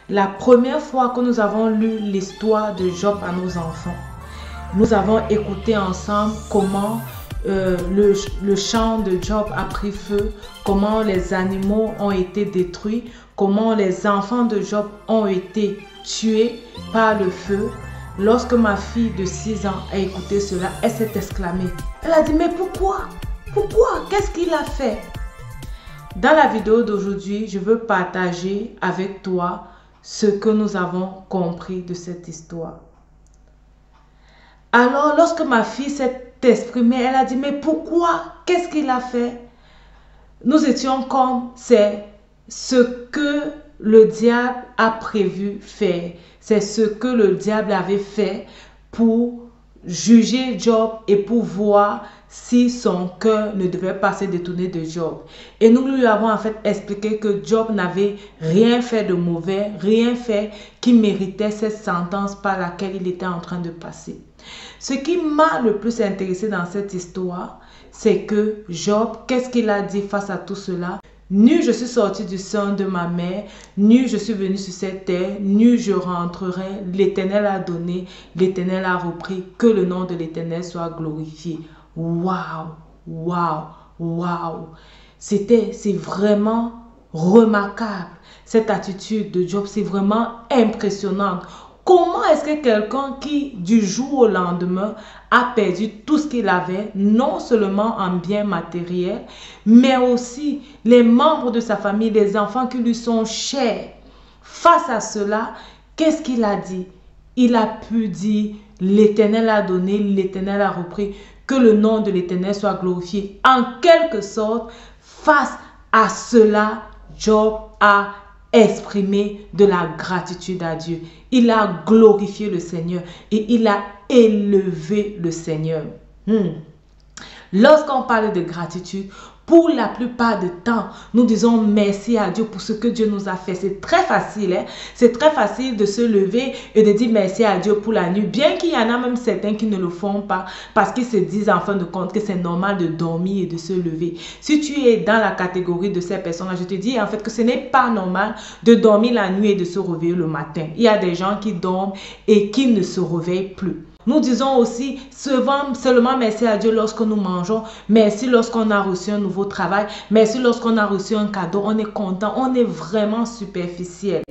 La première fois que nous avons lu l'histoire de Job à nos enfants, nous avons écouté ensemble comment le champ de Job a pris feu, comment les animaux ont été détruits, comment les enfants de Job ont été tués par le feu. Lorsque ma fille de 6 ans a écouté cela, elle s'est exclamée. Elle a dit, mais pourquoi? Pourquoi? Qu'est-ce qu'il a fait? Dans la vidéo d'aujourd'hui, je veux partager avec toi ce que nous avons compris de cette histoire. Alors, lorsque ma fille s'est exprimée, elle a dit, mais pourquoi? Qu'est-ce qu'il a fait? Nous étions comme, c'est ce que le diable a prévu faire. C'est ce que le diable avait fait pour juger Job et pour voir si son cœur ne devait pas se détourner de Job. Et nous lui avons en fait expliqué que Job n'avait rien fait de mauvais, rien fait qui méritait cette sentence par laquelle il était en train de passer. Ce qui m'a le plus intéressé dans cette histoire, c'est que Job, qu'est-ce qu'il a dit face à tout cela? Nul je suis sorti du sein de ma mère, nul je suis venu sur cette terre, nul je rentrerai. L'Éternel a donné, l'Éternel a repris, que le nom de l'Éternel soit glorifié. Waouh, waouh, waouh. C'est vraiment remarquable. Cette attitude de Job, c'est vraiment impressionnant. Comment est-ce que quelqu'un qui, du jour au lendemain, a perdu tout ce qu'il avait, non seulement en biens matériels, mais aussi les membres de sa famille, les enfants qui lui sont chers. Face à cela, qu'est-ce qu'il a dit? Il a pu dire, l'Éternel a donné, l'Éternel a repris, que le nom de l'Éternel soit glorifié. En quelque sorte, face à cela, Job a exprimé de la gratitude à Dieu. Il a glorifié le Seigneur et il a élevé le Seigneur. Lorsqu'on parle de gratitude, pour la plupart du temps, nous disons merci à Dieu pour ce que Dieu nous a fait. C'est très facile, hein? C'est très facile de se lever et de dire merci à Dieu pour la nuit. Bien qu'il y en a même certains qui ne le font pas parce qu'ils se disent en fin de compte que c'est normal de dormir et de se lever. Si tu es dans la catégorie de ces personnes-là, je te dis en fait que ce n'est pas normal de dormir la nuit et de se réveiller le matin. Il y a des gens qui dorment et qui ne se réveillent plus. Nous disons aussi seulement merci à Dieu lorsque nous mangeons, merci lorsqu'on a reçu un nouveau travail, merci lorsqu'on a reçu un cadeau, on est content, on est vraiment superficiel.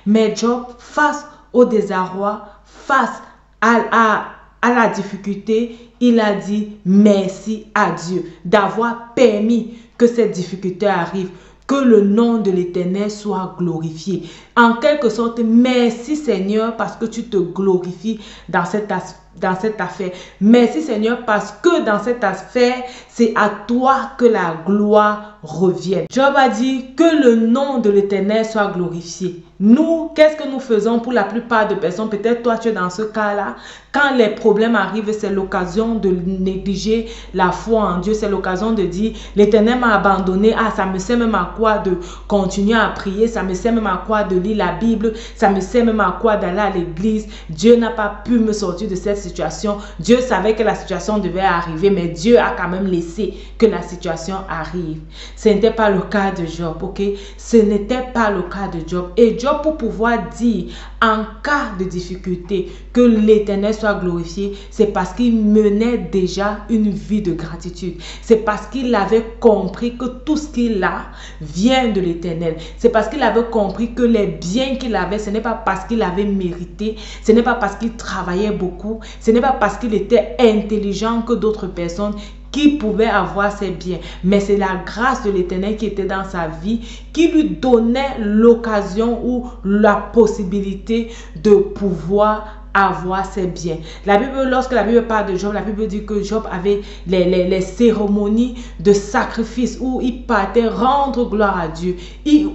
Mais Job, face au désarroi, face à la difficulté, il a dit merci à Dieu d'avoir permis que cette difficulté arrive. Que le nom de l'Éternel soit glorifié. En quelque sorte, merci Seigneur parce que tu te glorifies dans cette affaire. Merci Seigneur parce que dans cette affaire, c'est à toi que la gloire revienne. Job a dit que le nom de l'Éternel soit glorifié. Nous, qu'est-ce que nous faisons pour la plupart de personnes? Peut-être toi, tu es dans ce cas-là. Quand les problèmes arrivent, c'est l'occasion de négliger la foi en Dieu. C'est l'occasion de dire, l'Éternel m'a abandonné. Ah, ça me sert même à quoi de continuer à prier. Ça me sert même à quoi de lire la Bible. Ça me sert même à quoi d'aller à l'église. Dieu n'a pas pu me sortir de cette situation. Dieu savait que la situation devait arriver, mais Dieu a quand même laissé que la situation arrive. Ce n'était pas le cas de Job, ok? Ce n'était pas le cas de Job. Et Job, pour pouvoir dire en cas de difficulté que l'Éternel soit glorifié, c'est parce qu'il menait déjà une vie de gratitude. C'est parce qu'il avait compris que tout ce qu'il a vient de l'Éternel. C'est parce qu'il avait compris que les biens qu'il avait, ce n'est pas parce qu'il avait mérité, ce n'est pas parce qu'il travaillait beaucoup, ce n'est pas parce qu'il était intelligent que d'autres personnes qui pouvait avoir ses biens. Mais c'est la grâce de l'Éternel qui était dans sa vie, qui lui donnait l'occasion ou la possibilité de pouvoir avoir ses biens. La Bible, lorsque la Bible parle de Job, la Bible dit que Job avait les cérémonies de sacrifice où il partait rendre gloire à Dieu,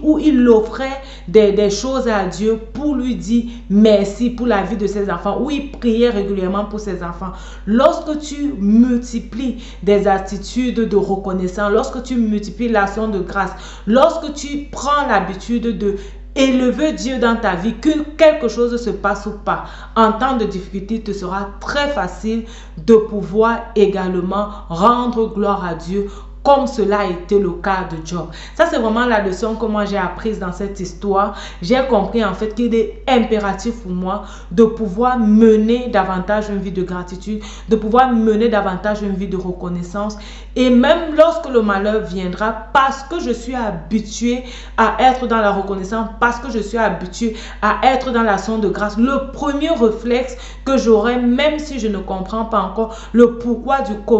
où il offrait des choses à Dieu pour lui dire merci pour la vie de ses enfants, où il priait régulièrement pour ses enfants. Lorsque tu multiplies des attitudes de reconnaissance, lorsque tu multiplies l'action de grâce, lorsque tu prends l'habitude de élever Dieu dans ta vie, que quelque chose se passe ou pas, en temps de difficulté, il te sera très facile de pouvoir également rendre gloire à Dieu, comme cela a été le cas de Job. Ça, c'est vraiment la leçon que moi j'ai apprise dans cette histoire. J'ai compris en fait qu'il est impératif pour moi de pouvoir mener davantage une vie de gratitude, de pouvoir mener davantage une vie de reconnaissance. Et même lorsque le malheur viendra, parce que je suis habitué à être dans la reconnaissance, parce que je suis habitué à être dans l'action de grâce, le premier réflexe que j'aurai, même si je ne comprends pas encore le pourquoi du comment,